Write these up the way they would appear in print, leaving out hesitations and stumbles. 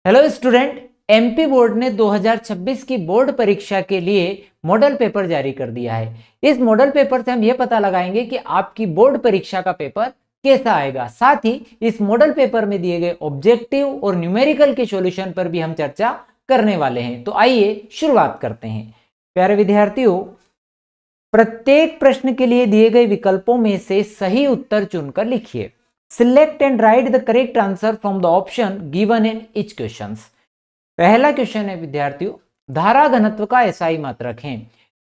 Hello student, MP board ने 2026 की board परीक्षा के लिए मॉडल पेपर जारी कर दिया है। इस मॉडल पेपर से हम यह पता लगाएंगे कि आपकी बोर्ड परीक्षा का पेपर कैसा आएगा। साथ ही इस मॉडल पेपर में दिए गए ऑब्जेक्टिव और न्यूमेरिकल के सॉल्यूशन पर भी हम चर्चा करने वाले हैं। तो आइए शुरुआत करते हैं। प्यारे विद्यार्थियों, प्रत्येक प्रश्न के लिए दिए गए विकल्पों में से सही उत्तर चुनकर लिखिए। Select and right the correct answer from the option given in each question. पहला क्वेश्चन है विद्यार्थियों, धारा घनत्व का एसआई मात्रक है।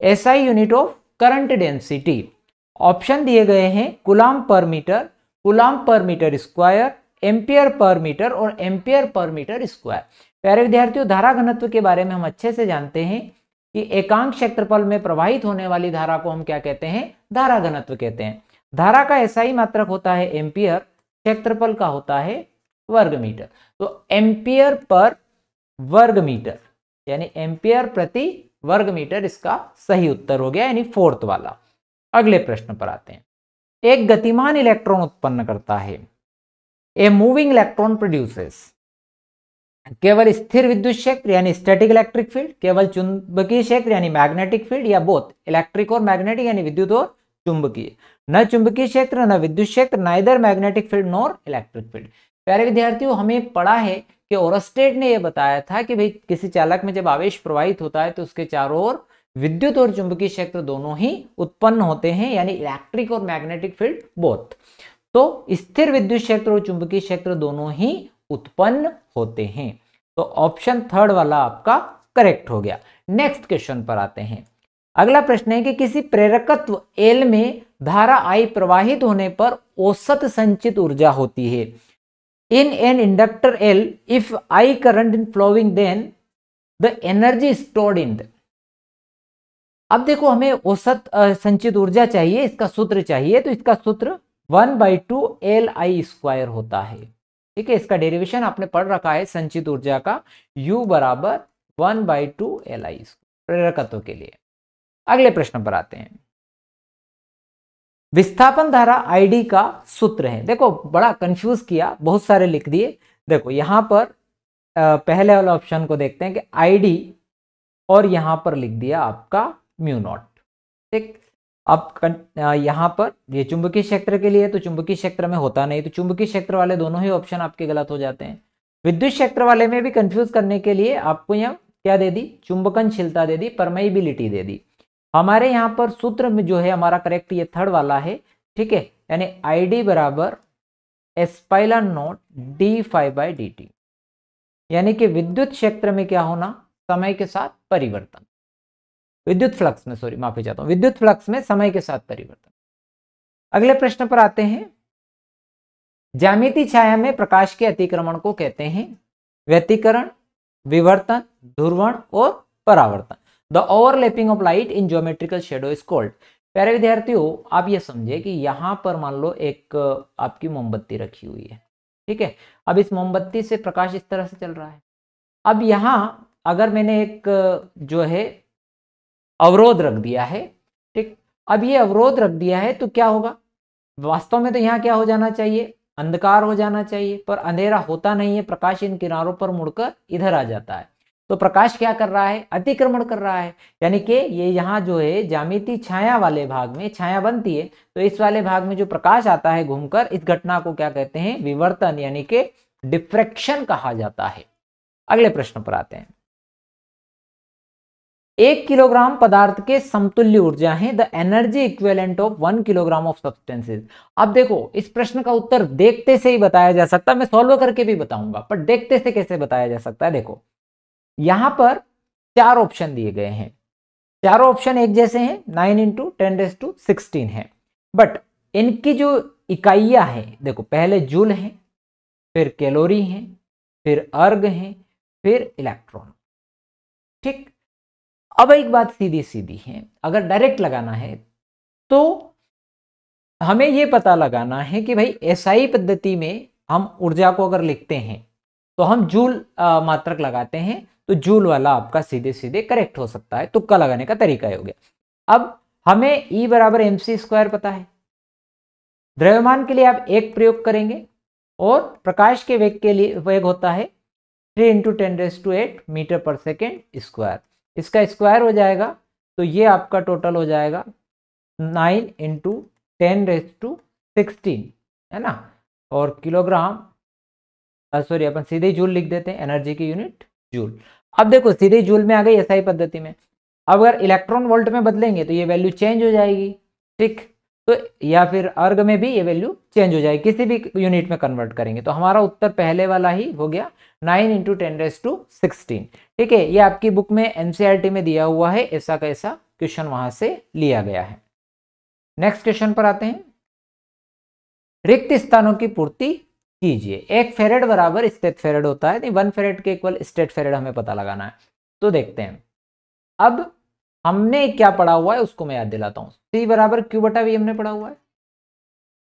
SI unit of current density. Option दिए गए हैं कूलाम्ब पर metre square, ampere per metre और एम्पियर पर मीटर स्क्वायर। प्यारे विद्यार्थियों, धारा घनत्व के बारे में हम अच्छे से जानते हैं कि एकांक क्षेत्रफल में प्रवाहित होने वाली धारा को हम क्या कहते हैं? धारा घनत्व कहते हैं। धारा का एसआई मात्रक होता है एम्पियर, क्षेत्रफल का होता है वर्ग मीटर। तो एम्पियर पर वर्ग मीटर यानी एम्पियर प्रति वर्ग मीटर इसका सही उत्तर हो गया, यानी फोर्थ वाला। अगले प्रश्न पर आते हैं। एक गतिमान इलेक्ट्रॉन उत्पन्न करता है। ए मूविंग इलेक्ट्रॉन प्रोड्यूसेस केवल स्थिर विद्युत क्षेत्र यानी स्टैटिक इलेक्ट्रिक फील्ड, केवल चुंबकीय क्षेत्र यानी मैग्नेटिक फील्ड, या बोथ इलेक्ट्रिक और मैग्नेटिक यानी विद्युत और चुंबकीय। न चुंबकीय क्षेत्र न विद्युत क्षेत्र, neither magnetic field nor electric field. प्यारे विद्यार्थियों, हमें पढ़ा है कि ओरस्टेड ने यह बताया था कि भाई किसी चालक में जब आवेश प्रवाहित होता है तो उसके चारों ओर विद्युत और चुंबकीय क्षेत्र दोनों ही उत्पन्न होते हैं, यानी इलेक्ट्रिक और मैग्नेटिक फील्ड बोथ। तो स्थिर विद्युत क्षेत्र और चुंबकीय क्षेत्र दोनों ही उत्पन्न होते हैं। तो ऑप्शन थर्ड वाला आपका करेक्ट हो गया। नेक्स्ट क्वेश्चन पर आते हैं। अगला प्रश्न है कि किसी प्रेरकत्व एल में धारा आई प्रवाहित होने पर औसत संचित ऊर्जा होती है। In an inductor L if I current in flowing then the energy stored in the. अब देखो, हमें औसत संचित ऊर्जा चाहिए, इसका सूत्र चाहिए। तो इसका सूत्र 1/2 LI² होता है। ठीक है, इसका डेरिवेशन आपने पढ़ रखा है संचित ऊर्जा का, U बराबर 1/2 LI प्रेरकत्व के लिए। अगले प्रश्न पर आते हैं। विस्थापन धारा आईडी का सूत्र है। देखो, बड़ा कंफ्यूज किया, बहुत सारे लिख दिए। देखो यहां पर पहले वाले ऑप्शन को देखते हैं कि आईडी, और यहां पर लिख दिया आपका म्यू नॉट। ठीक, अब यहां पर ये चुंबकीय क्षेत्र के लिए, तो चुंबकीय क्षेत्र में होता नहीं, तो चुंबकीय क्षेत्र वाले दोनों ही ऑप्शन आपके गलत हो जाते हैं। विद्युत क्षेत्र वाले में भी कंफ्यूज करने के लिए आपको यहाँ क्या दे दी? चुंबकनशीलता दे दी, परमेबिलिटी दे दी। हमारे यहाँ पर सूत्र में जो है हमारा करेक्ट ये थर्ड वाला है। ठीक है, यानी आईडी बराबर एस्पाइलन नॉट d∅dt, यानी कि विद्युत क्षेत्र में क्या होना? समय के साथ परिवर्तन। विद्युत फ्लक्स में, सॉरी माफी चाहता हूं, विद्युत फ्लक्स में समय के साथ परिवर्तन। अगले प्रश्न पर आते हैं। ज्यामितीय छाया में प्रकाश के अतिक्रमण को कहते हैं व्यतिकरण, विवर्तन, ध्रुवण और परावर्तन। The overlapping of light in geometrical shadow is called. प्यारे विद्यार्थियों, आप ये समझे कि यहां पर मान लो एक आपकी मोमबत्ती रखी हुई है। ठीक है, अब इस मोमबत्ती से प्रकाश इस तरह से चल रहा है। अब यहां अगर मैंने एक जो है अवरोध रख दिया है, ठीक, अब ये अवरोध रख दिया है तो क्या होगा? वास्तव में तो यहाँ क्या हो जाना चाहिए? अंधकार हो जाना चाहिए, पर अंधेरा होता नहीं है। प्रकाश इन किनारों पर मुड़कर इधर आ जाता है। तो प्रकाश क्या कर रहा है? अतिक्रमण कर रहा है। यानी कि ये यहाँ जो है ज्यामितीय छाया वाले भाग में छाया बनती है, तो इस वाले भाग में जो प्रकाश आता है घूमकर, इस घटना को क्या कहते हैं? विवर्तन, यानी कि डिफ्रैक्शन कहा जाता है। अगले प्रश्न पर आते हैं। 1 किलोग्राम पदार्थ के समतुल्य ऊर्जा है the energy equivalent of 1 kilogram of substances. अब देखो, इस प्रश्न का उत्तर देखते से ही बताया जा सकता है, मैं सॉल्व करके भी बताऊंगा, पर देखते से कैसे बताया जा सकता है? देखो, यहां पर 4 ऑप्शन दिए गए हैं। चारों ऑप्शन एक जैसे हैं, 9 × 10⁻16 है, बट इनकी जो इकाइयां हैं, देखो पहले जूल है, फिर कैलोरी है, फिर अर्ग है, फिर इलेक्ट्रॉन। ठीक, अब एक बात सीधी सीधी है, अगर डायरेक्ट लगाना है तो हमें यह पता लगाना है कि भाई एसआई पद्धति में हम ऊर्जा को अगर लिखते हैं तो हम जूल मात्रक लगाते हैं, तो जूल वाला आपका सीधे सीधे करेक्ट हो सकता है। तुक्का लगाने का तरीका ही हो गया। अब हमें E बराबर mc² पता है। द्रव्यमान के लिए आप 1 प्रयोग करेंगे और प्रकाश के वेग के लिए वेग होता है 3 इंटू 10⁸ मीटर पर सेकेंड स्क्वायर, इसका स्क्वायर हो जाएगा तो ये आपका टोटल हो जाएगा 9 इंटू 10⁻16 है ना। और किलोग्राम, सॉरी अपन सीधे जूल लिख देते हैं, एनर्जी की यूनिट जूल। अब देखो सीधे जूल में आ गई एसआई पद्धति में। अब अगर इलेक्ट्रॉन वोल्ट में बदलेंगे तो ये वैल्यू चेंज हो जाएगी, ठीक। तो या फिर अर्ग में भी ये वैल्यू चेंज हो जाएगी, किसी भी यूनिट में कन्वर्ट करेंगे। तो हमारा उत्तर पहले वाला ही हो गया 9 इंटू 10⁻16, ठीक है। ये आपकी बुक में एनसीईआरटी में दिया हुआ है, ऐसा का ऐसा क्वेश्चन वहां से लिया गया है। नेक्स्ट क्वेश्चन पर आते हैं। रिक्त स्थानों की पूर्ति कीजिए। 1 फेरेड बराबर स्टेट फेरेड होता है, 1 फेरेड के इक्वल स्टेट फेरेड हमें पता लगाना है। तो देखते हैं, अब हमने क्या पढ़ा हुआ है उसको मैं याद दिलाता हूं। C बराबर Q बटा V हमने पढ़ा हुआ है,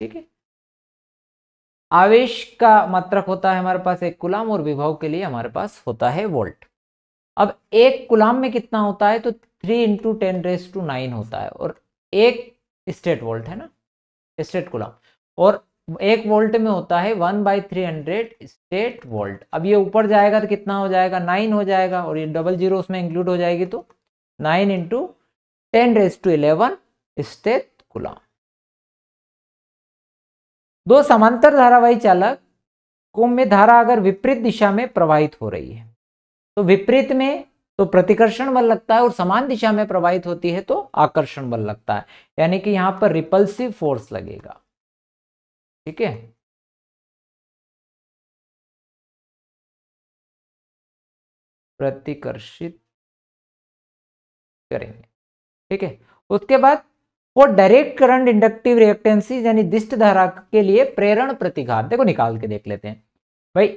ठीक है। आवेश का मात्रक होता है हमारे पास 1 कूलाम और विभव के लिए हमारे पास होता है वोल्ट। अब 1 कूलाम में कितना होता है तो 3 इंटू 10⁻9 होता है, और 1 स्टेट वोल्ट है ना, स्टेट कूलाम, और 1 वोल्ट में होता है 1/300 स्टेट वोल्ट। अब ये ऊपर जाएगा तो कितना हो जाएगा, 9 हो जाएगा, और ये डबल जीरो उसमें इंक्लूड हो जाएगी तो 9 इंटू 10⁻11 स्टेट कूलाम। दो समांतर धारावाही चालक को में धारा अगर विपरीत दिशा में प्रवाहित हो रही है तो विपरीत में तो प्रतिकर्षण बल लगता है, और समान दिशा में प्रवाहित होती है तो आकर्षण बल लगता है, यानी कि यहां पर रिपल्सिव फोर्स लगेगा, ठीक है। प्रतिकर्षित करेंगे, ठीक है। उसके बाद वो डायरेक्ट करंट इंडक्टिव रिएक्टेंसीज यानी दिष्ट धारा के लिए प्रेरण प्रतिघात देखो निकाल के देख लेते हैं भाई।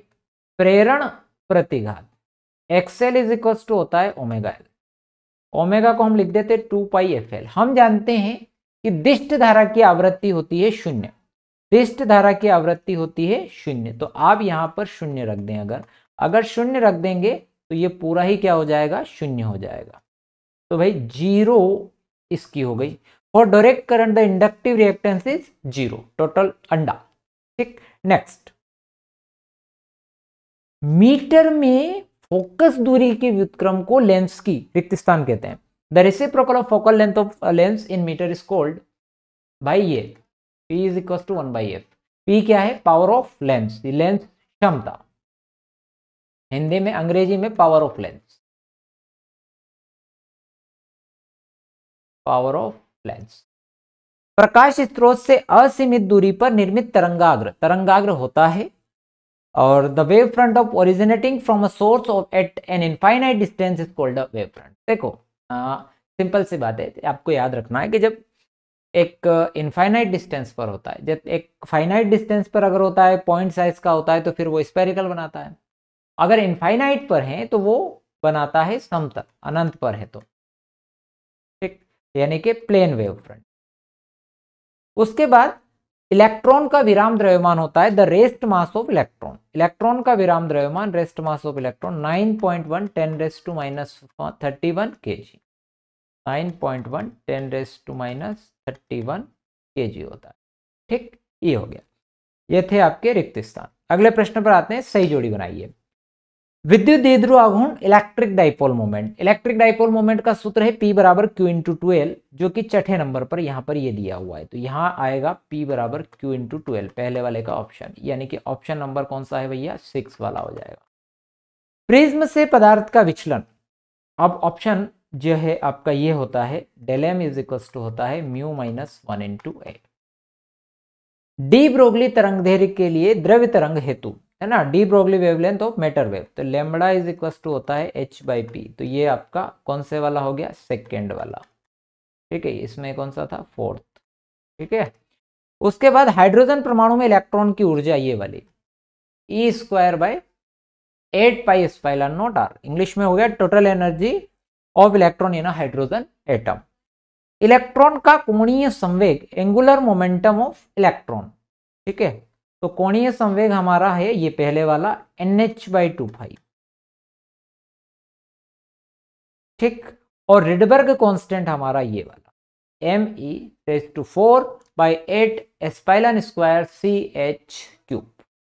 प्रेरण प्रतिघात एक्सएल इज इक्वल टू होता है ओमेगा एल। ओमेगा को हम लिख देते हैं 2πfl। हम जानते हैं कि दिष्ट धारा की आवृत्ति होती है 0, दिष्ट धारा की आवृत्ति होती है 0, तो आप यहां पर 0 रख दें। अगर 0 रख देंगे तो ये पूरा ही क्या हो जाएगा, 0 हो जाएगा। तो भाई 0 इसकी हो गई। For direct current the inductive reactance is 0, total अंडा, ठीक। नेक्स्ट, मीटर में फोकस दूरी के व्युत्क्रम को लेंस की रिक्त स्थान कहते हैं। The reciprocal of focal length of lens in metre is called, भाई ये P is equal to 1/f। P क्या है, पावर ऑफ लेंस, लेंस क्षमता, हिंदी में अंग्रेजी में power of lens, power of lens. प्रकाश स्रोत से असीमित दूरी पर निर्मित तरंगाग्र होता है, और the wave front of originating from a source of at an infinite distance is called a wave front. देखो सिंपल सी बात है, आपको याद रखना है कि जब एक इनफाइनाइट डिस्टेंस पर होता है, जब एक फाइनाइट डिस्टेंस पर अगर होता है, पॉइंट साइज का होता है, तो फिर वो स्फेरिकल बनाता है। अगर इनफाइनाइट पर है तो वो बनाता है समतल, अनंत पर है तो, ठीक, यानी कि प्लेन वेव फ्रंट। उसके बाद इलेक्ट्रॉन का विराम द्रव्यमान होता है the rest mass of electron. Electron का विराम द्रव्यमान, rest mass of electron 9.1 10⁻31 kg, 9.1 10⁻31 kg होता है, ठीक। ये हो गया, ये थे आपके रिक्त स्थान। अगले प्रश्न पर आते हैं, सही जोड़ी बनाइए। विद्युत द्विध्रुव आघूर्ण electric dipole moment. Electric dipole moment का सूत्र है P बराबर Q इंटू 2L, जो कि छठे नंबर पर यहां पर ये दिया हुआ है। तो यहां आएगा P बराबर Q इंटू 2L, पहले वाले का ऑप्शन, यानी कि ऑप्शन नंबर कौन सा है भैया, 6 वाला हो जाएगा। प्रिज्म से पदार्थ का विचलन, अब ऑप्शन जो है आपका ये होता है del m is equal to होता है mu minus 1 into A. De Broglie तरंगदैर्घ्य के लिए द्रव्य तरंग हेतु है ना, de Broglie wavelength of matter wave, तो लेमड़ा इज इक्वल टू होता है h/p। तो ये आपका कौन से वाला हो गया, सेकेंड वाला, ठीक है। इसमें कौन सा था, फोर्थ, ठीक है। उसके बाद हाइड्रोजन परमाणु में इलेक्ट्रॉन की ऊर्जा ये वाली E²/8πε0r, इंग्लिश में हो गया total energy of electron in hydrogen atom. Electron का कोणीय संवेग, एंगुलर मोमेंटम ऑफ इलेक्ट्रॉन, ठीक है। तो कोणीय संवेग हमारा है ये पहले वाला nh/2π, ठीक। और रिडबर्ग कांस्टेंट हमारा ये वाला me⁴/8ε² CH³।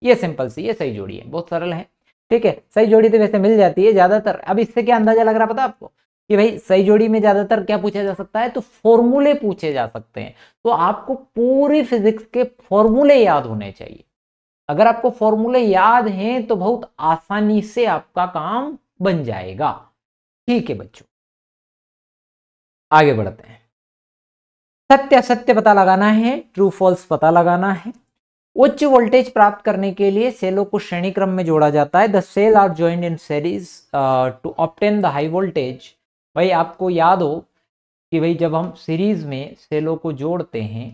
ये सिंपल सी, ये सही जोड़ी है, बहुत सरल है। ठीक है, सही जोड़ी तो वैसे मिल जाती है ज्यादातर। अब इससे क्या अंदाजा लग रहा पता आपको कि भाई सही जोड़ी में ज्यादातर क्या पूछा जा सकता है, तो फॉर्मूले पूछे जा सकते हैं। तो आपको पूरी फिजिक्स के फॉर्मूले याद होने चाहिए। अगर आपको फॉर्मूले याद हैं तो बहुत आसानी से आपका काम बन जाएगा। ठीक है बच्चों, आगे बढ़ते हैं। सत्य असत्य पता लगाना है, ट्रू फॉल्स पता लगाना है। उच्च वोल्टेज प्राप्त करने के लिए सेलों को श्रेणी क्रम में जोड़ा जाता है। The cell are joined in series to obtain the high voltage. भाई आपको याद हो कि भाई जब हम सीरीज में सेलों को जोड़ते हैं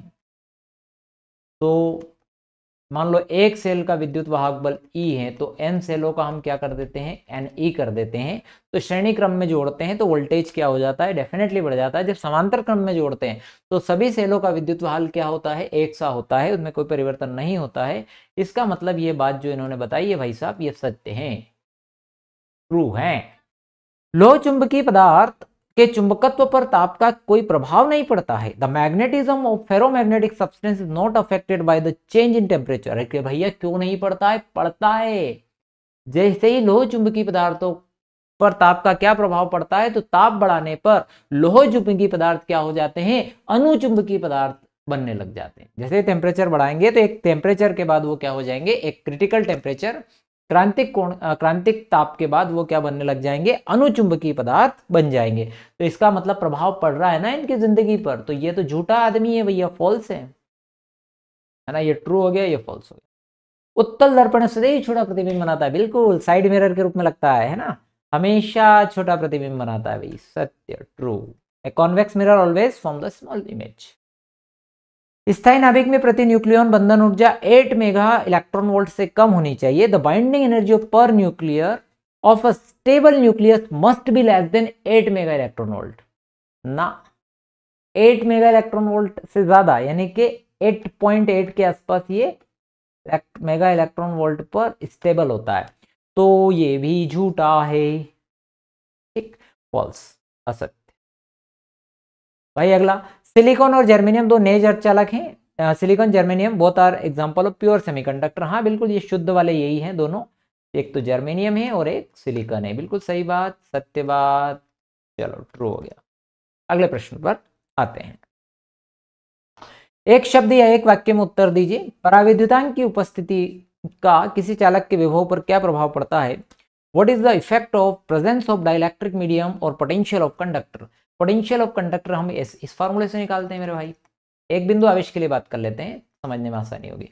तो मान लो एक सेल का विद्युत वाहक बल E है, तो n सेलों का हम क्या कर देते हैं, Ne कर देते हैं। तो श्रेणी क्रम में जोड़ते हैं तो वोल्टेज क्या हो जाता है, डेफिनेटली बढ़ जाता है। जब समांतर क्रम में जोड़ते हैं तो सभी सेलों का विद्युत वाहक क्या होता है, एक सा होता है, उसमें कोई परिवर्तन नहीं होता है। इसका मतलब ये बात जो इन्होंने बताई है भाई साहब, ये सत्य है, ट्रू है। लोह चुंबकीय पदार्थ के चुंबकत्व पर ताप का कोई प्रभाव नहीं पड़ता है। The magnetism of ferromagnetic substance is not affected by the change in temperature. अरे भैया क्यों नहीं पड़ता है, पड़ता है। जैसे ही लोह चुंबकीय पदार्थों पर ताप का क्या प्रभाव पड़ता है, तो ताप बढ़ाने पर लोह चुंबकीय पदार्थ क्या हो जाते हैं, अनुचुंबकीय पदार्थ बनने लग जाते हैं। जैसे टेम्परेचर बढ़ाएंगे तो एक टेम्परेचर के बाद वो क्या हो जाएंगे, एक क्रिटिकल टेम्परेचर, क्रांतिक ताप के बाद वो क्या बनने लग जाएंगे, अनुचुंबकीय पदार्थ बन जाएंगे। तो इसका मतलब प्रभाव पड़ रहा है ना इनकी जिंदगी पर। तो ये तो झूठा आदमी है भैया, फॉल्स है ना। ये ट्रू हो गया, ये फॉल्स हो गया। उत्तल दर्पण सदैव छोटा प्रतिबिंब बनाता है, बिल्कुल साइड मिरर के रूप में लगता है ना, हमेशा छोटा प्रतिबिंब बनाता है भाई, सत्य, true. A convex mirror always form the small image. स्थायी नाभिक में प्रति न्यूक्लियन बंधन ऊर्जा 8 मेगा इलेक्ट्रॉन वोल्ट से कम होनी चाहिए। द बाइंडिंग एनर्जी ऑफ पर nuclear of a stable nucleus must be less than 8 mega electron volt ना। 8 मेगा इलेक्ट्रॉन वोल्ट से ज्यादा यानी कि 8.8 के आसपास ये मेगा इलेक्ट्रॉन वोल्ट पर स्टेबल होता है। तो ये भी झूठा है, ठीक, फॉल्स, असत्य। भाई अगला, सिलिकॉन और जर्मेनियम दो नेज अर्धचालक हैं। Silicon germanium both are example of pure semiconductor. हाँ बिल्कुल, ये शुद्ध वाले यही हैं दोनों, एक तो जर्मेनियम है और एक सिलिकॉन है। बिल्कुल सही बात, सत्य बात। चलो ट्रू हो गया। अगले प्रश्न पर आते हैं। एक शब्द या एक वाक्य में उत्तर दीजिए। पराविद्युतांक की उपस्थिति का किसी चालक के विभव पर क्या प्रभाव पड़ता है। What is the effect of presence of dielectric medium और potential of conductor. Potential of conductor हम इस फार्मूले से निकालते हैं मेरे भाई। एक बिंदु आवेश के लिए बात कर लेते हैं, समझने में आसानी होगी।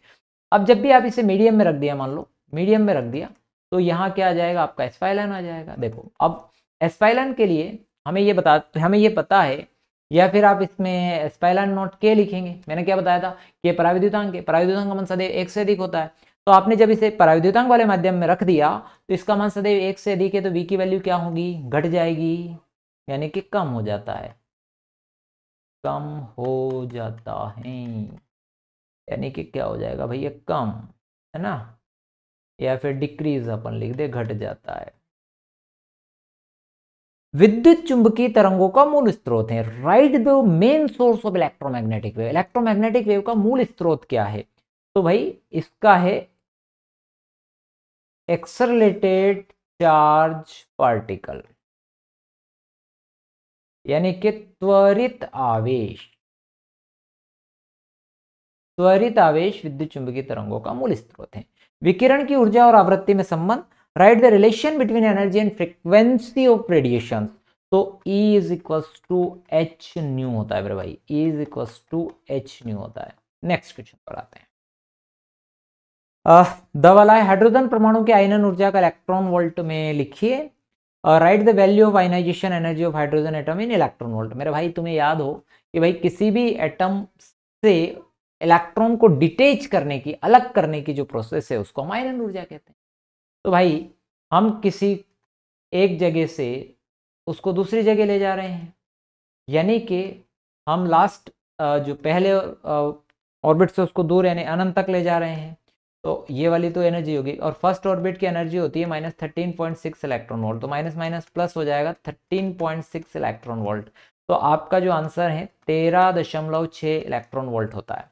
अब जब भी आप इसे मीडियम में रख दिया, मान लो मीडियम में रख दिया, तो यहाँ क्या आ जाएगा, आपका एस्पाइलन आ जाएगा। देखो अब एस्पाइलन के लिए हमें ये पता है, या फिर आप इसमें एस्पाइलन नॉट के लिखेंगे। मैंने क्या बताया था कि पराविद्युतांक है, पराविद्युतांक का मान सदैव 1 से अधिक होता है। तो आपने जब इसे पराविद्युतांक वाले माध्यम में रख दिया तो इसका मान सदैव 1 से अधिक है, तो v की वैल्यू क्या होगी, घट जाएगी, यानी कि कम हो जाता है, कम हो जाता है, यानी कि क्या हो जाएगा भैया, कम, है ना, या फिर डिक्रीज अपन लिख दे, घट जाता है। विद्युत चुंबकीय तरंगों का मूल स्रोत है। Right the main source of electromagnetic wave. Electromagnetic wave का मूल स्रोत क्या है, तो भाई इसका है एक्सेलरेटेड चार्ज पार्टिकल, यानी कि त्वरित आवेश। त्वरित आवेश विद्युत चुंबकीय तरंगों का मूल स्रोत है। विकिरण की ऊर्जा और आवृत्ति में संबंध। Write the relation between energy and frequency of radiation. तो E is equals to h nu होता है मेरे भाई, E is equals to h nu होता है। नेक्स्ट क्वेश्चन पर आते हैं। दवाला हाइड्रोजन परमाणु के आयनन ऊर्जा का इलेक्ट्रॉन वोल्ट में लिखिए। Write the value of ionisation energy of hydrogen atom in electron volt. मेरे भाई तुम्हें याद हो कि भाई किसी भी एटम से इलेक्ट्रॉन को डिटेच करने की, अलग करने की जो प्रोसेस है उसको हम आयनन ऊर्जा कहते हैं। तो भाई हम किसी एक जगह से उसको दूसरी जगह ले जा रहे हैं, यानी कि हम लास्ट जो पहले ऑर्बिट से उसको दूर यानी अनंत तक ले जा रहे हैं, तो ये वाली तो एनर्जी होगी। और फर्स्ट ऑर्बिट की एनर्जी होती है -13.6 इलेक्ट्रॉन वोल्ट, तो माइनस माइनस प्लस हो जाएगा 13.6 इलेक्ट्रॉन वोल्ट। तो आपका जो आंसर है 13.6 इलेक्ट्रॉन वोल्ट होता है।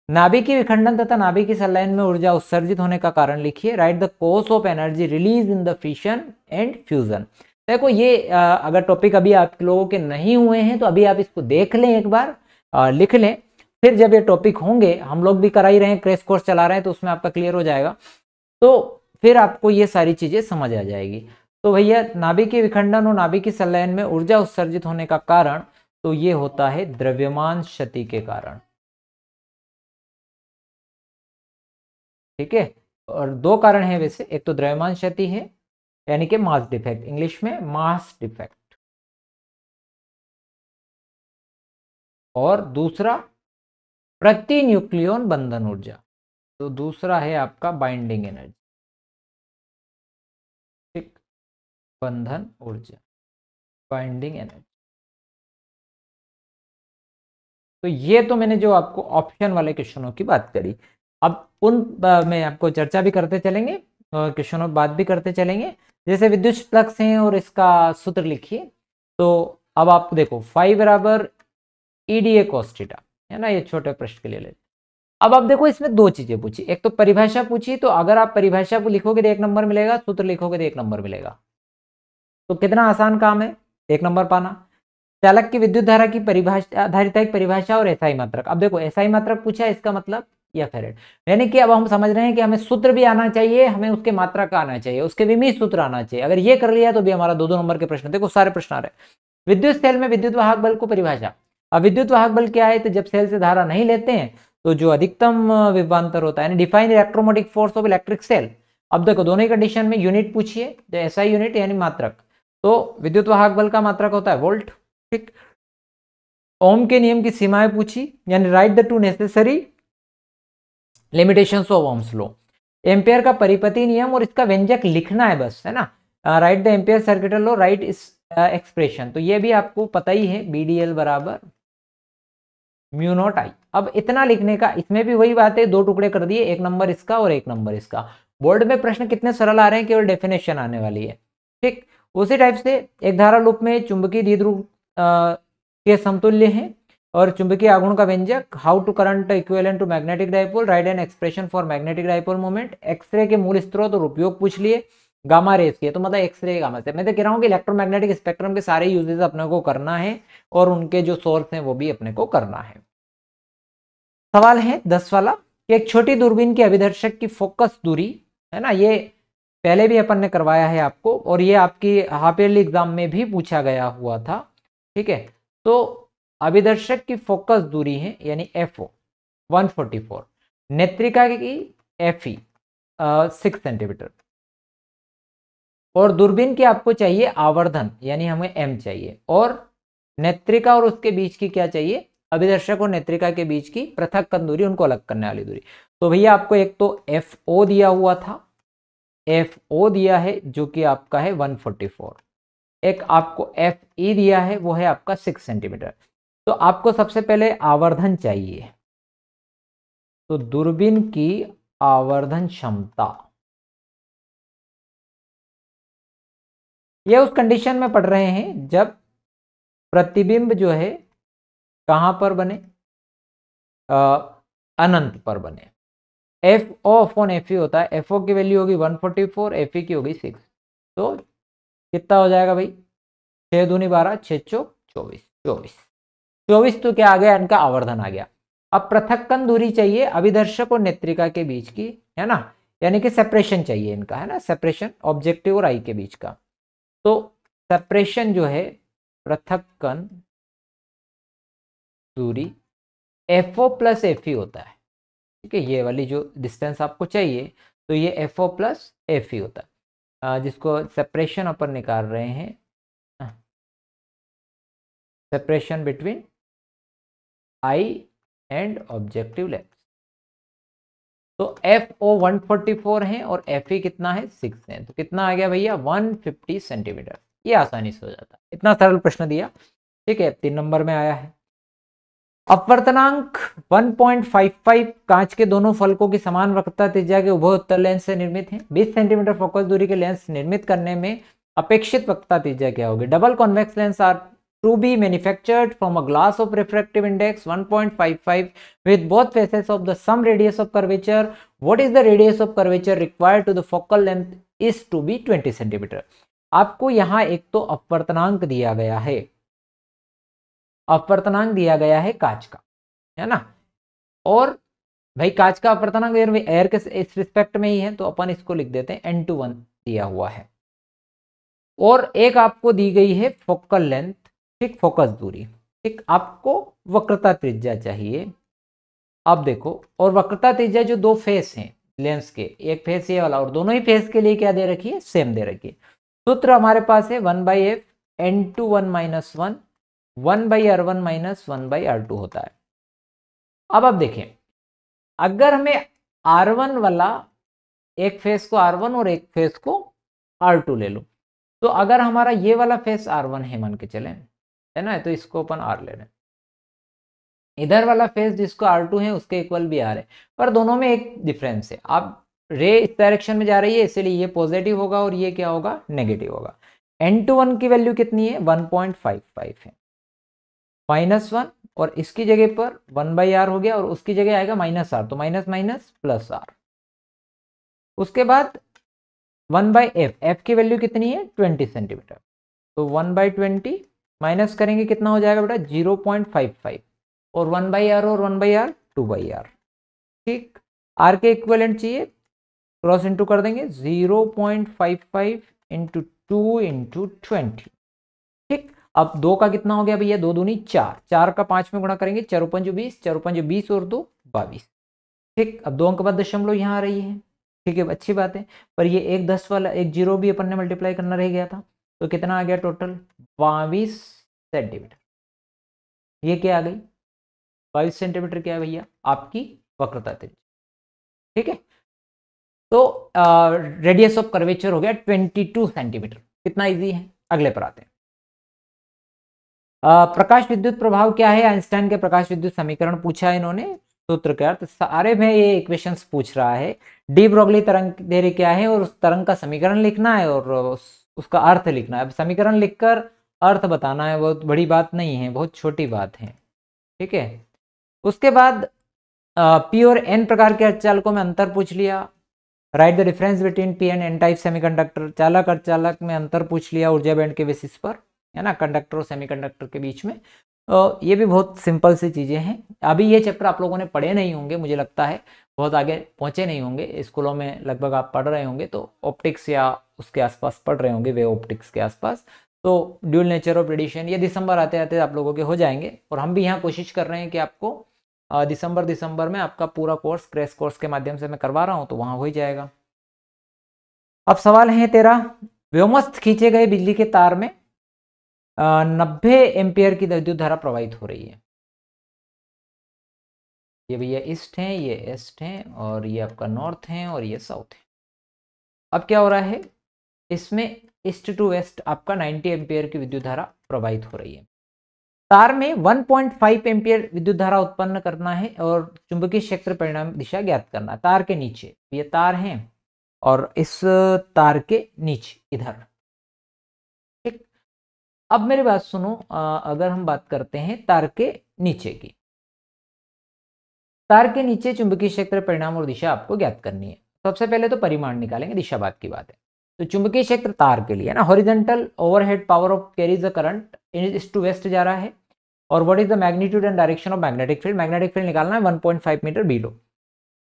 नाभिकीय विखंडन तथा नाभिकीय संलयन में ऊर्जा उत्सर्जित होने का कारण लिखिए। Write the cause of energy release in the fission and fusion. देखो ये अगर टॉपिक अभी आप लोगों के नहीं हुए हैं तो अभी आप इसको देख लें, एक बार लिख लें, फिर जब ये टॉपिक होंगे, हम लोग भी करा ही रहे हैं, क्रैश कोर्स चला रहे हैं, तो उसमें आपका क्लियर हो जाएगा, तो फिर आपको ये सारी चीजें समझ आ जाएगी। तो भैया नाभिकीय विखंडन और नाभिकीय संलयन में ऊर्जा उत्सर्जित होने का कारण, तो ये होता है द्रव्यमान क्षति के कारण। ठीक है, और दो कारण है वैसे, एक तो द्रव्यमान क्षति है यानी कि मास डिफेक्ट, इंग्लिश में मास डिफेक्ट, और दूसरा प्रति न्यूक्लियन बंधन ऊर्जा, तो दूसरा है आपका बाइंडिंग एनर्जी, ठीक, बंधन ऊर्जा, बाइंडिंग एनर्जी। तो ये तो मैंने जो आपको ऑप्शन वाले क्वेश्चनों की बात करी, अब उन में आपको चर्चा भी करते चलेंगे और क्वेश्चनों बात भी करते चलेंगे। जैसे विद्युत फ्लक्स हैं और इसका सूत्र लिखिए। तो अब आप देखो फाई बराबर ईडीए cos थीटा, है ना, ये छोटे प्रश्न के लिए लेते। अब आप देखो इसमें दो चीजें पूछी, एक तो परिभाषा पूछी, तो अगर आप परिभाषा को लिखोगे तो 1 नंबर मिलेगा, सूत्र लिखोगे तो 1 नंबर मिलेगा। तो कितना आसान काम है 1 नंबर पाना। चालक की विद्युत धारा की परिभाषा, धारिता की परिभाषा और एसआई मात्रक। अब देखो एसआई मात्रक पूछा है, इसका मतलब या फेरेड, यानी कि अब हम समझ रहे हैं कि हमें सूत्र भी आना चाहिए, हमें उसके मात्रक का आना चाहिए, उसके विमित सूत्र आना चाहिए। अगर ये कर लिया तो भी हमारा 2-2 नंबर के प्रश्न, देखो सारे प्रश्न आ रहे हैं। विद्युत सेल में विद्युत वाहक बल को परिभाषा। अब विद्युत वाहक बल क्या है, तो जब सेल से धारा नहीं लेते हैं तो जो अधिकतम विभवांतर होता है, define electromotive force of electric cell. अब देखो दोनों ही कंडीशन में यूनिट पूछिए, जो एसआई यूनिट यानी मात्रक, तो विद्युत वाहक बल का मात्रक होता है वोल्ट, ठीक। ओम के नियम की सीमाएं पूछी, यानी right the two necessary limitations of Ohm's law. Ampere का परिपति नियम और इसका व्यंजक लिखना है बस, है ना। Right the ampere circuital law, right इस एक्सप्रेशन, तो ये भी आपको पता ही है, BDL बराबर म्यू नॉट आई। अब इतना लिखने का, इसमें भी वही बात है, 2 टुकड़े कर दिए, 1 नंबर इसका और 1 नंबर इसका। बोर्ड में प्रश्न कितने सरल आ रहे हैं, केवल डेफिनेशन आने वाली है, ठीक। उसी टाइप से एक धारा लूप में चुंबकीय द्विध्रुव के समतुल्य हैं और चुंबकीय आघूर्ण का व्यंजक, how to current equivalent to magnetic dipole, write an expression for magnetic dipole moment. X ray के मूल स्रोत और उपयोग पूछ लिए, गामा रेस के, तो मतलब एक्सरे गामा से, मैं तो कह रहा हूँ कि इलेक्ट्रोमैग्नेटिक स्पेक्ट्रम के सारे यूजेस अपने को करना है और उनके जो सोर्स हैं वो भी अपने को करना है। सवाल है 10 वाला कि एक छोटी दूरबीन के अभिदर्शक की फोकस दूरी, है ना, ये पहले भी अपन ने करवाया है आपको, और ये आपकी हाफ ईयरली एग्जाम में भी पूछा गया हुआ था, ठीक है। तो अभिदर्शक की फोकस दूरी है यानी FO 144, नेत्रिका की FE 6 सेंटीमीटर, और दूरबीन की आपको चाहिए आवर्धन, यानी हमें M चाहिए, और नेत्रिका और उसके बीच की क्या चाहिए, अभिदर्शक और नेत्रिका के बीच की पृथक्कन दूरी, उनको अलग करने वाली दूरी। तो भैया आपको एक तो FO दिया हुआ था, FO दिया है जो कि आपका है 144, एक आपको FE दिया है वो है आपका 6 सेंटीमीटर। तो आपको सबसे पहले आवर्धन चाहिए, तो दूरबीन की आवर्धन क्षमता, ये उस कंडीशन में पढ़ रहे हैं जब प्रतिबिंब जो है कहां पर बने, अनंत पर बने। FO अपॉन FE होता है, FO की वैल्यू होगी 144, FE की होगी 6, तो कितना हो जाएगा भाई, 6 दूनी 12, 6 चौक 24, 24 तो क्या आ गया, इनका आवर्धन आ गया। अब पृथक्कन दूरी चाहिए अभिदर्शक और नेत्रिका के बीच की, है ना, यानी कि सेपरेशन चाहिए इनका, है ना, सेपरेशन ऑब्जेक्टिव और आई के बीच का। तो सेपरेशन जो है पृथक्कन दूरी FO प्लस FE होता है, ठीक है, ये वाली जो डिस्टेंस आपको चाहिए तो ये FO प्लस FE होता है, जिसको सेपरेशन अपन निकाल रहे हैं, separation between I and objective lens. तो FO 144 है और FE कितना है, 6 है, तो कितना आ गया भैया 150 सेंटीमीटर। ये आसानी से हो जाता है, इतना सरल प्रश्न दिया, ठीक है, 3 नंबर में आया है। अपवर्तनांक 1.55 कांच के दोनों फलकों की समान वक्रता त्रिज्या के उभय उत्तर लेंस से निर्मित है। 20 सेंटीमीटर फोकस दूरी के लेंस निर्मित करने में अपेक्षित वक्रता त्रिज्या क्या होगी। Double convex lens are to be manufactured from a glass of refractive index 1.55 with both faces of the sum radius of curvature. What is the radius of curvature required to the focal length is to be 20 cm. आपको यहाँ एक तो अपवर्तनांक दिया गया है, अपवर्तनांक दिया गया है कांच का, है ना, और भाई कांच का अपवर्तनांक एयर के इस रिस्पेक्ट में ही है तो अपन इसको लिख देते हैं n/1 दिया हुआ है, और एक आपको दी गई है फोकल लेंथ, ठीक, फोकस दूरी, ठीक, आपको वक्रता त्रिज्या चाहिए। अब देखो, और वक्रता त्रिज्या जो दो फेस हैं लेंस के, एक फेस ये वाला और दोनों ही फेस के लिए क्या दे रखी है, सेम दे रखी है। सूत्र हमारे पास है 1/f n/1 - 1 1/r1 - 1/r2 होता है। अब देखें, अगर हमें R1 वाला एक फेस को R1 और एक फेस को R2 ले लो, तो अगर हमारा ये वाला फेस R1 है मान के चले, है ना, तो इसको अपन R ले रहे हैं, इधर वाला फेस जिसको R2 है उसके इक्वल भी R है, पर दोनों में एक डिफरेंस है। अब रे इस डायरेक्शन में जा रही है इसलिए ये पॉजिटिव होगा और ये क्या होगा, नेगेटिव होगा। n/1 की वैल्यू कितनी है, 1.55 है, -1, और इसकी जगह पर 1/r हो गया और उसकी जगह आएगा -r, तो माइनस माइनस प्लस r। उसके बाद 1/f, f की वैल्यू कितनी है, 20 सेंटीमीटर, तो 1/20 माइनस करेंगे कितना हो जाएगा बेटा, 0.55, और 1/r और 1/r 2/r, ठीक। r के इक्विवेलेंट चाहिए, क्रॉस इंटू कर देंगे, 0.55 × 2 × 20, ठीक। अब 2 का कितना हो गया भैया, 2 दूनी 4, 4 का 5 में गुणा करेंगे, 4 × 5 = 20, 4 × 5 = 20 और 2 22, ठीक। अब 2 अंक बाद दशमलव यहाँ आ रही है, ठीक है, अच्छी बात है, पर ये एक 10 वाला एक 0 भी अपन ने मल्टीप्लाई करना रह गया था, तो कितना आ गया टोटल, 22 सेंटीमीटर। ये क्या आ गई, 22 सेंटीमीटर क्या है भैया, आपकी वक्रता त्रिज्या, ठीक है। तो रेडियस ऑफ कर्वेचर हो गया 22 सेंटीमीटर, कितना इजी है। अगले पर आते हैं। प्रकाश विद्युत प्रभाव क्या है, आइंस्टाइन के प्रकाश विद्युत समीकरण पूछा है इन्होंने, सूत्र क्या, तो सारे में ये इक्वेशंस पूछ रहा है। डी ब्रोगली तरंग देरी क्या है और उस तरंग का समीकरण लिखना है और उसका अर्थ लिखना है। अब समीकरण लिखकर अर्थ बताना है, बहुत बड़ी बात नहीं है, बहुत छोटी बात है, ठीक है। उसके बाद पी और एन प्रकार के अर्धचालकों में अंतर पूछ लिया। Write the difference between P and N type semiconductor, चालक अर्धचालक में अंतर पूछ लिया ऊर्जा बैंड के बेसिस पर, है ना, कंडक्टर और सेमीकंडक्टर के बीच में। ये भी बहुत सिंपल सी चीज़ें हैं। अभी ये चैप्टर आप लोगों ने पढ़े नहीं होंगे, मुझे लगता है बहुत आगे पहुंचे नहीं होंगे, स्कूलों में लगभग आप पढ़ रहे होंगे, तो ऑप्टिक्स या उसके आसपास पढ़ रहे होंगे, वे ऑप्टिक्स के आसपास। तो ड्यूल नेचर ऑफ रेडिएशन ये दिसंबर आते आते आप लोगों के हो जाएंगे, और हम भी यहाँ कोशिश कर रहे हैं कि आपको दिसंबर में आपका पूरा कोर्स क्रैश कोर्स के माध्यम से मैं करवा रहा हूँ, तो वहाँ हो ही जाएगा। अब सवाल है तेरा, व्योमस्थ खींचे गए बिजली के तार में 90 एम्पियर की विद्युत धारा प्रवाहित हो रही है। ये भैया ईस्ट है, ये वेस्ट है, और ये आपका नॉर्थ है, और ये साउथ है। अब क्या हो रहा है, इसमें ईस्ट टू वेस्ट आपका 90 एम्पियर की विद्युत धारा प्रवाहित हो रही है। तार में 1.5 एम्पियर विद्युत धारा उत्पन्न करना है और चुंबकीय क्षेत्र परिणाम दिशा ज्ञात करना है। तार के नीचे ये तार है और इस तार के नीचे इधर, ठीक। अब मेरी बात सुनो, अगर हम बात करते हैं तार के नीचे की, तार के नीचे चुंबकीय क्षेत्र परिणाम और दिशा आपको ज्ञात करनी है। सबसे पहले तो परिमाण निकालेंगे, दिशा बाद की बात है। तो चुंबकीय क्षेत्र तार के लिए ना, horizontal overhead power of carries the current east to west जा रहा है, और what is the magnitude and direction of magnetic field, magnetic field निकालना है 1.5 मीटर बिलो।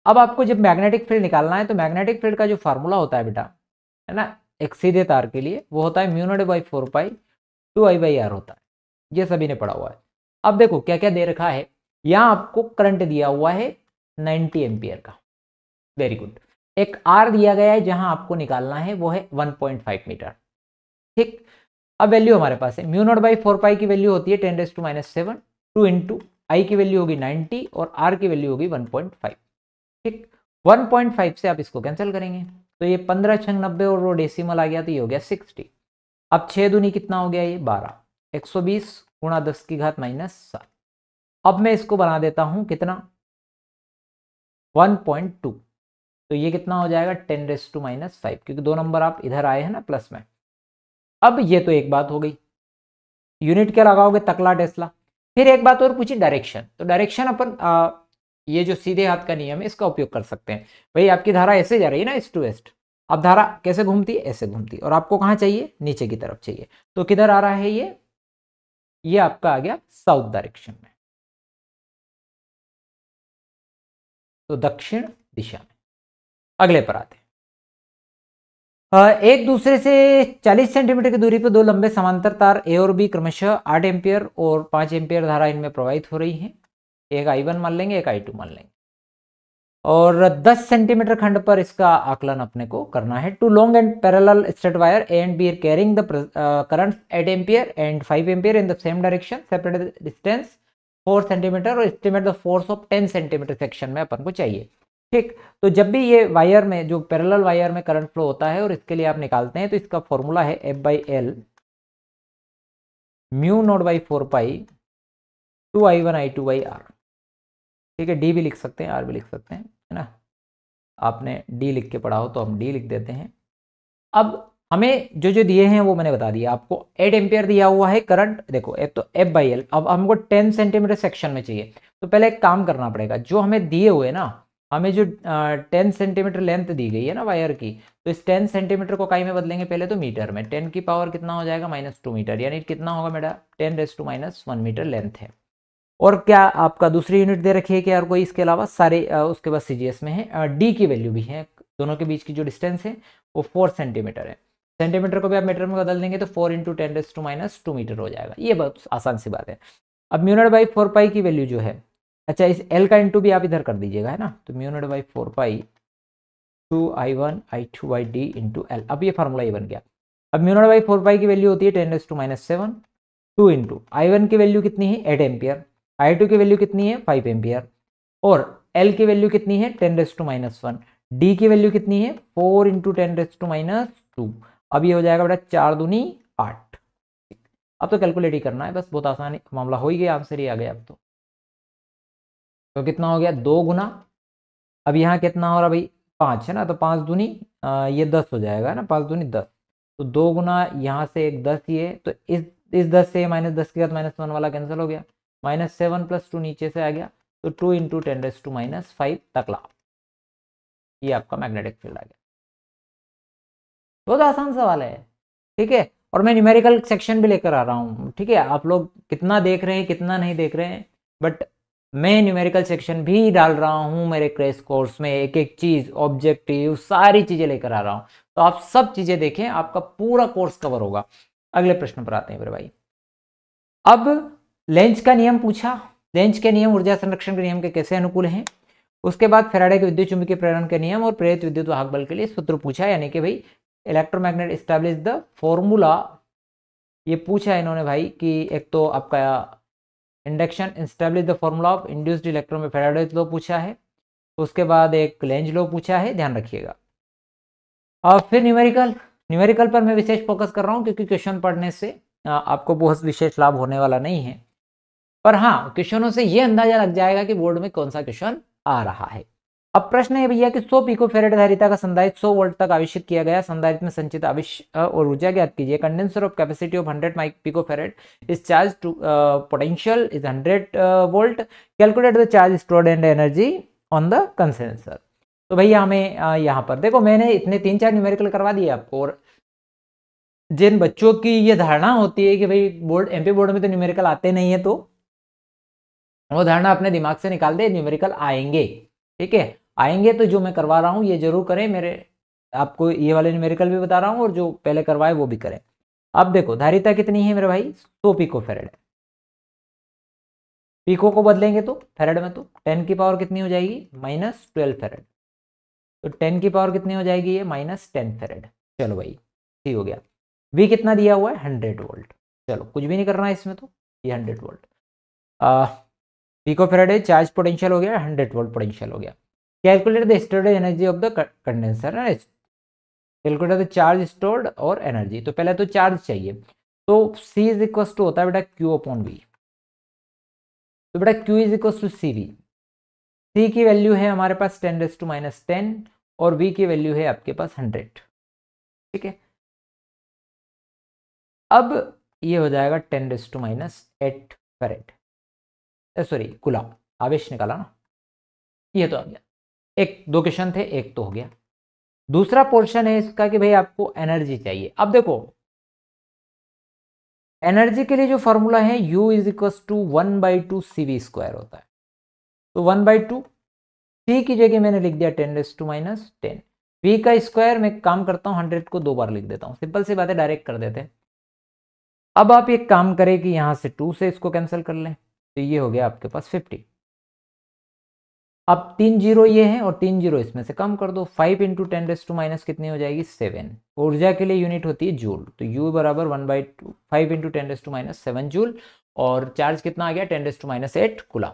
अब आपको जब मैग्नेटिक फील्ड निकालना है तो मैग्नेटिक फील्ड का जो फार्मूला होता है बेटा, है ना, एक सीधे तार के लिए वो होता है μ0/4π 2I/r होता है, ये सभी ने पढ़ा हुआ है। अब देखो क्या क्या दे रखा है, यहाँ आपको करंट दिया हुआ है 90 एम्पियर का, वेरी गुड। एक आर दिया गया है जहां आपको निकालना है वो है 1.5 मीटर, ठीक। अब वैल्यू हमारे पास है μ0/4π की वैल्यू होती है 10⁻⁷, 2 इंटू आई की वैल्यू होगी 90 और आर की वैल्यू होगी 1.5, ठीक। 1.5 से आप इसको कैंसिल करेंगे तो ये 15 छंग 90 और वो डेसिमल आ गया तो ये हो गया 60। अब 6 दूनी कितना हो गया, ये 12, 120 × 10⁻⁻7। अब मैं इसको बना देता हूं कितना, 1.2, तो ये कितना हो जाएगा 10⁻⁵, क्योंकि 2 नंबर आप इधर आए हैं ना प्लस में। अब ये तो एक बात हो गई। यूनिट क्या लगाओगे, तकला टेस्ला। फिर एक बात और पूछी, डायरेक्शन। तो डायरेक्शन अपन ये जो सीधे हाथ का नियम है इसका उपयोग कर सकते हैं। भाई आपकी धारा ऐसे जा रही है ना, ईस्ट टू वेस्ट, अब धारा कैसे घूमती है, ऐसे घूमती है, और आपको कहाँ चाहिए, नीचे की तरफ चाहिए। तो किधर आ रहा है ये आपका आ गया साउथ डायरेक्शन में, तो दक्षिण दिशा में। अगले पर आते हैं। एक दूसरे से 40 सेंटीमीटर की दूरी पर दो लंबे समांतर तार ए और बी क्रमशः 8 एम्पियर और 5 एम्पियर धारा इनमें प्रवाहित हो रही है। एक I1 मान लेंगे, एक I2 मान लेंगे, और 10 सेंटीमीटर खंड पर इसका आकलन अपने को करना है। Two long and parallel straight wire A and B are carrying the current 8 ampere and 5 ampere in the same direction, separate distance 4 centimetre, और estimate the force of 10 centimetre section में अपन को चाहिए। ठीक, तो जब भी ये वायर में, जो पैरेलल वायर में करंट फ्लो होता है और इसके लिए आप निकालते हैं, तो इसका फॉर्मूला है F/L mu naught by 4 pi 2I1I2/R। ठीक है, डी भी लिख सकते हैं, आर भी लिख सकते हैं, है ना। आपने डी लिख के पढ़ा हो तो हम डी लिख देते हैं। अब हमें जो जो दिए हैं वो मैंने बता दिया आपको। 8 एम्पियर दिया हुआ है करंट, देखो एक तो F/L, अब हमको 10 सेंटीमीटर सेक्शन में चाहिए। तो पहले एक काम करना पड़ेगा, जो हमें दिए हुए ना, हमें जो 10 सेंटीमीटर लेंथ दी गई है ना वायर की, तो इस 10 सेंटीमीटर को काई में बदलेंगे पहले तो मीटर में। 10 की पावर कितना हो जाएगा, -2 मीटर, यानी कितना होगा मेरा 10⁻⁻1 मीटर लेंथ है। और क्या आपका दूसरी यूनिट दे रखी है क्या और कोई इसके अलावा, सारे उसके बाद CGS में है। डी की वैल्यू भी है, दोनों के बीच की जो डिस्टेंस है वो 4 सेंटीमीटर है। सेंटीमीटर को भी आप मीटर में बदल देंगे तो 4 × 10⁻2 मीटर हो जाएगा। ये बहुत आसान सी बात है। अब म्यू नॉट बाई 4 पाई की वैल्यू जो है, अच्छा इस L का इंटू भी आप इधर कर दीजिएगा, है ना। तो mu naught by 4 pi 2I1I2/D into L। अब ये फार्मूला ये बन गया। अब म्यू नॉट बाई 4 पाई की वैल्यू होती है 10⁻7, 2 इंटू I1 की वैल्यू कितनी है 8 एम्पियर, I2 की वैल्यू कितनी है 5 एम्पियर, और L की वैल्यू कितनी है 10⁻1, D की वैल्यू कितनी है 4 × 10⁻2। अब ये हो जाएगा बेटा 4 दूनी 8। अब तो कैलकुलेट ही करना है बस, बहुत आसान मामला हो ही गया, आंसर ही आ गया अब तो कितना हो गया 2 गुना, अब यहाँ कितना हो रहा भाई 5 है ना, तो 5 दूनी ये 10 हो जाएगा ना, 5 दूनी 10, तो 2 गुना यहाँ से एक 10 ये, तो इस 10 से -10 के बाद -1 वाला कैंसिल हो गया, -7 + 2 नीचे से आ गया, तो 2 × 10⁻5 तकला, ये आपका मैग्नेटिक फील्ड आ गया। बहुत आसान सवाल है, ठीक है। और मैं न्यूमेरिकल सेक्शन भी लेकर आ रहा हूँ, ठीक है। आप लोग कितना देख रहे हैं कितना नहीं देख रहे हैं, बट मैं न्यूमेरिकल सेक्शन भी डाल रहा हूँ मेरे क्रैश कोर्स में, एक एक चीज, ऑब्जेक्टिव, सारी चीजें लेकर आ रहा हूँ। तो आप सब चीजें देखें, आपका पूरा कोर्स कवर होगा। अगले प्रश्न पर आते हैं मेरे भाई। अब लेंज का नियम पूछा, लेंज के नियम ऊर्जा संरक्षण के नियम के कैसे अनुकूल हैं। उसके बाद फैराडे के विद्युत चुंबकीय प्रेरण के नियम और प्रेरित विद्युत वाहक बल के लिए सूत्र पूछा, यानी कि भाई इलेक्ट्रोमैग्नेट एस्टैब्लिश द फॉर्मूला, ये पूछा है इन्होंने भाई कि एक तो आपका induction establish the formula of induced electron में फैराडेज लॉ पूछा है, उसके बाद एक लेंज लॉ पूछा है, ध्यान रखिएगा। और फिर न्यूमेरिकल पर मैं विशेष फोकस कर रहा हूँ क्योंकि क्वेश्चन पढ़ने से आपको बहुत विशेष लाभ होने वाला नहीं है, पर हाँ क्वेश्चनों से ये अंदाजा लग जाएगा कि बोर्ड में कौन सा क्वेश्चन आ रहा है। अब प्रश्न है भैया कि 100 पिकोफैरेड धारिता का संधारित्र 100 वोल्ट तक आवेशित किया गया, संधारित्र में संचित आवेश और ऊर्जा ज्ञात कीजिए। Condenser of capacity of 100 picofarad is charge to potential is 100 volt, calculate the charge stored and energy on the condenser. तो भैया हमें यहाँ पर देखो, मैंने इतने 3-4 न्यूमेरिकल करवा दिए आपको, और जिन बच्चों की ये धारणा होती है कि भाई बोर्ड, एमपी बोर्ड में तो न्यूमेरिकल आते नहीं है, तो वो धारणा अपने दिमाग से निकाल दे, न्यूमेरिकल आएंगे, ठीक है आएंगे। तो जो मैं करवा रहा हूँ ये जरूर करें, मेरे आपको ये वाले न्यूमेरिकल भी बता रहा हूँ और जो पहले करवाए वो भी करें। अब देखो धारिता कितनी है मेरे भाई 100 पिकोफैरेड है, पिको को बदलेंगे तो फैरेड में, तो 10 की पावर कितनी हो जाएगी -12 फैरेड, तो 10 की पावर कितनी हो जाएगी ये -10 फैरेड। चलो भाई ठीक हो गया। वी कितना दिया हुआ है 100 वोल्ट, चलो कुछ भी नहीं करना है इसमें, तो ये 100 वोल्ट पिकोफैरेड है, चार्ज पोटेंशियल हो गया 100 वोल्ट पोटेंशियल हो गया। Calculate the stored energy of the condenser, calculate the charge stored और एनर्जी। तो पहले तो चार्ज चाहिए, तो C इज इक्वल टू होता है बेटा Q/V, तो बेटा Q is equal to CV। C की वैल्यू है हमारे पास 10⁻10 और V की वैल्यू है आपके पास 100, ठीक है। अब ये हो जाएगा 10⁻⁸ फैरेड, सॉरी कूलम, आवेश निकाला ना, ये तो आ गया। एक दो क्वेश्चन थे, एक तो हो गया। दूसरा पोर्शन है इसका कि भाई आपको एनर्जी चाहिए। अब देखो एनर्जी के लिए जो फॉर्मूला है U is equal to 1/2 CV² होता है। तो 1/2 C की जगह मैंने लिख दिया 10⁻⁻10। V का स्क्वायर मैं काम करता हूँ 100 को 2 बार लिख देता हूँ, सिंपल सी बातें डायरेक्ट कर देते हैं। अब आप एक काम करें कि यहां से 2 से इसको कैंसिल कर लें, तो ये हो गया आपके पास 50। अब 3 जीरो ये हैं और 3 जीरो इसमें से कम कर दो, 5 इंटू 10⁻⁻ कितनी हो जाएगी 7। ऊर्जा के लिए यूनिट होती है जूल, तो U बराबर 1/2 5 इंटू 10⁻⁷ जूल, और चार्ज कितना आ गया 10⁻⁸ कूलम।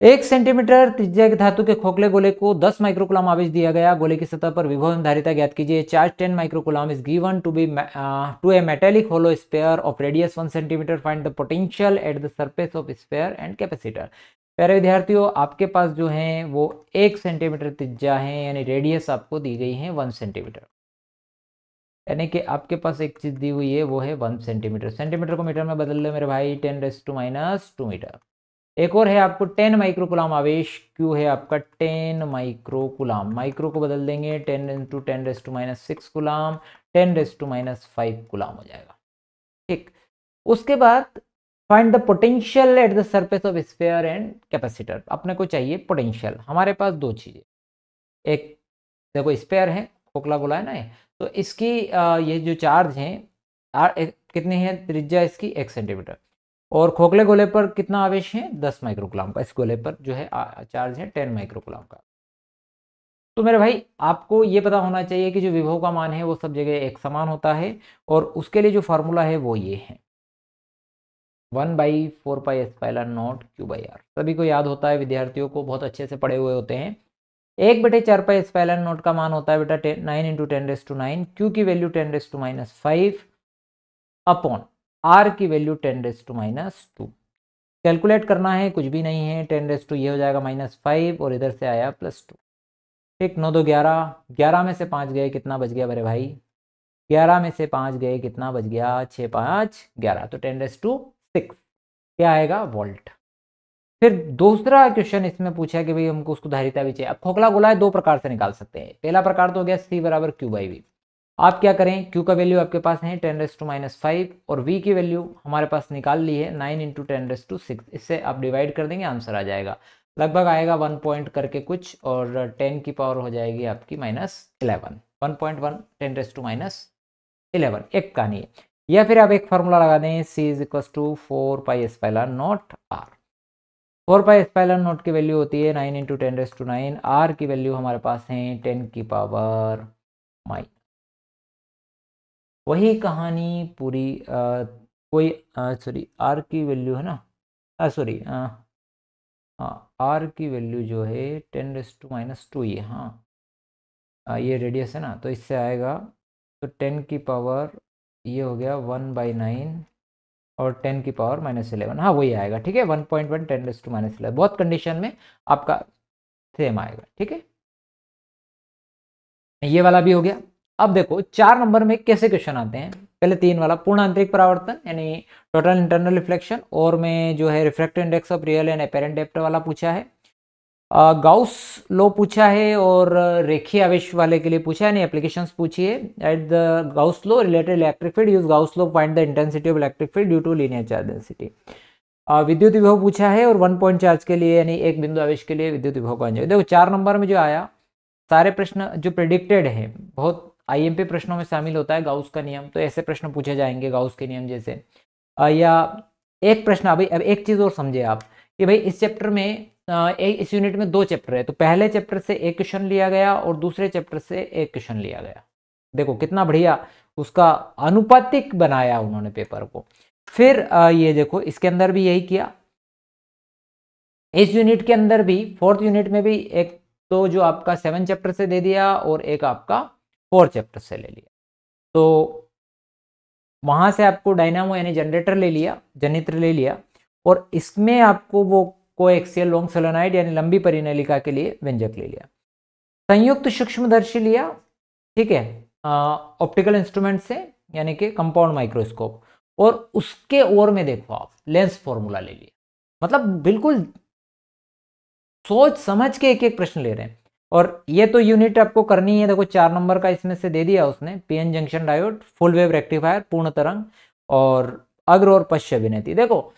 1 सेंटीमीटर त्रिज्या के धातु के खोखले गोले को 10 माइक्रोकूलम आवेश दिया गया। गोले की सतह पर विभव एवं धारिता ज्ञात कीजिए। Charge 10 microcoulomb is given to a metallic hollow sphere of radius 1 centimetre. Find the potential at the surface of sphere and capacitor. प्यारे विद्यार्थियों, आपके पास जो है वो 1 सेंटीमीटर त्रिज्या है, यानी रेडियस आपको दी गई है 1 सेंटीमीटर, यानी कि आपके पास एक चीज दी हुई है वो है 1 सेंटीमीटर। सेंटीमीटर को मीटर में बदल लो मेरे भाई, 10⁻⁻2 मीटर। एक और है आपको 10 माइक्रोकूलम आवेश, Q है आपका 10 माइक्रोकूलम, माइक्रो को बदल देंगे 10 इंटू 10⁻⁶ कूलम, 10⁻⁵ कूलम हो जाएगा। ठीक, उसके बाद find the potential at the surface of sphere and capacitor. अपने को चाहिए पोटेंशियल। हमारे पास दो चीजें, एक देखो स्फीयर है, खोखला गोला है ना, तो इसकी ये जो चार्ज है कितनी है त्रिज्या इसकी 1 सेंटीमीटर, और खोखले गोले पर कितना आवेश है 10 माइक्रोकूलम का। इस गोले पर जो है चार्ज है 10 माइक्रोकूलम का। तो मेरे भाई आपको ये पता होना चाहिए कि जो विभव का मान है वो सब जगह एक समान होता है, और उसके लिए जो फॉर्मूला है वो ये है 1/4πε0 Q/r। सभी को याद होता है, विद्यार्थियों को बहुत अच्छे से पढ़े हुए होते हैं। 1/4πε0 का मान होता है बेटा 9 इंटू 10⁻⁹, Q की वैल्यू 10⁻⁵ अपॉन R की वैल्यू 10⁻²। कैलकुलेट करना है, कुछ भी नहीं है, 10 ये हो जाएगा -5 और इधर से आया +2। ठीक, 9 2 11, 11 में से 5 गए कितना बच गया मेरे भाई, 11 में से 5 गए कितना बच गया 6 5 11, तो 10⁻6 क्या आएगा वोल्ट। फिर दूसरा क्वेश्चन इसमें पूछा कि भाई हमको उसको धारिता भी चाहिए। अब खोखला गोला है, दो प्रकार से निकाल सकते हैं। पहला प्रकार तो हो गया C बराबर Q/V। आप क्या करें, Q का वैल्यू आपके पास है 10⁻⁵ और V की वैल्यू हमारे पास निकाल ली है 9 इंटू 10⁻⁶। इससे आप डिवाइड कर देंगे, आंसर आ जाएगा, लगभग आएगा 1 पॉइंट करके कुछ, और 10 की पावर हो जाएगी आपकी -11, 1.1 10⁻⁻11 एक कहानी है। या फिर आप एक फार्मूला लगा दें, C is equal to 4πε0 R। 4πε0 की वैल्यू होती है 9 इंटू 10⁻⁹, R की वैल्यू हमारे पास है 10 की पावर -। वही कहानी पूरी कोई सॉरी R की वैल्यू है ना, सॉरी हाँ, R की वैल्यू जो है 10⁻⁻2 ये, हाँ ये रेडियस है ना, तो इससे आएगा तो 10 की पावर ये हो गया 1/9 और 10 की पावर -11, हाँ वही आएगा। ठीक है, 1.1 10⁻11 बहुत कंडीशन में आपका सेम आएगा। ठीक है, ये वाला भी हो गया। अब देखो 4 नंबर में कैसे क्वेश्चन आते हैं। पहले 3 वाला पूर्ण आंतरिक परावर्तन यानी टोटल इंटरनल रिफ्लेक्शन, और में जो है refractive index of real and apparent depth वाला पूछा है, गाउस लॉ पूछा है, और रेखीय आवेश वाले के लिए पूछा है, नहीं एप्लीकेशंस पूछी है। At the Gauss law related electric field, use Gauss law find the intensity of electric field due to linear charge density. विद्युत विभव पूछा है, और 1 पॉइंट चार्ज के लिए यानी एक बिंदु आवेश के लिए विद्युत विभव का। देखो 4 नंबर में जो आया सारे प्रश्न जो प्रेडिक्टेड है, बहुत आईएमपी प्रश्नों में शामिल होता है गाउस का नियम, तो ऐसे प्रश्न पूछे जाएंगे गाउस के नियम जैसे। या एक प्रश्न, अभी अब एक चीज और समझे आप कि भाई इस चैप्टर में इस यूनिट में 2 चैप्टर है, तो पहले चैप्टर से एक क्वेश्चन लिया गया और दूसरे चैप्टर से एक क्वेश्चन लिया गया। देखो कितना बढ़िया उसका अनुपातिक बनाया उन्होंने पेपर को। फिर ये देखो इसके अंदर भी यही किया, इस यूनिट के अंदर भी 4th यूनिट में भी एक तो जो आपका 7 चैप्टर से दे दिया और एक आपका 4 चैप्टर से ले लिया। तो वहां से आपको डायनामो यानी जनरेटर ले लिया, जनित्र ले लिया, और इसमें आपको वो कोएक्सियल लॉन्ग सोलेनॉइड यानी लंबी परिनलिका के लिए व्यंजक ले लिया। संयुक्त सूक्ष्मदर्शी लिया, ठीक है, ऑप्टिकल इंस्ट्रूमेंट से यानी कि कंपाउंड माइक्रोस्कोप, और उसके और में देखो आप लेंस फॉर्मूला ले लिया। मतलब बिल्कुल सोच समझ के एक एक प्रश्न ले रहे हैं। और ये तो यूनिट आपको करनी है, देखो 4 नंबर का इसमें से दे दिया उसने, PN junction diode, full wave rectifier, पूर्ण तरंग और अग्र और पश्च अभिनेति। देखो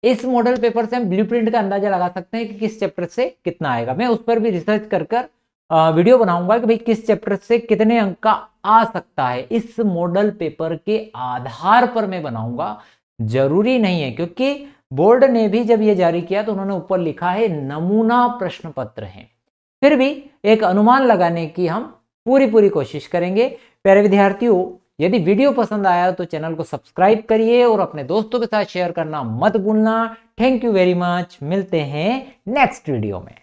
इस मॉडल पेपर से हम ब्लूप्रिंट का अंदाजा लगा सकते हैं कि किस चैप्टर से कितना आएगा। मैं उस पर भी रिसर्च कर वीडियो बनाऊंगा कि भाई किस चैप्टर से कितने अंक का आ सकता है, इस मॉडल पेपर के आधार पर मैं बनाऊंगा। जरूरी नहीं है, क्योंकि बोर्ड ने भी जब ये जारी किया तो उन्होंने ऊपर लिखा है नमूना प्रश्न पत्र है। फिर भी एक अनुमान लगाने की हम पूरी कोशिश करेंगे। प्यारे विद्यार्थियों, यदि वीडियो पसंद आया तो चैनल को सब्सक्राइब करिए और अपने दोस्तों के साथ शेयर करना मत भूलना। Thank you very much. मिलते हैं नेक्स्ट वीडियो में।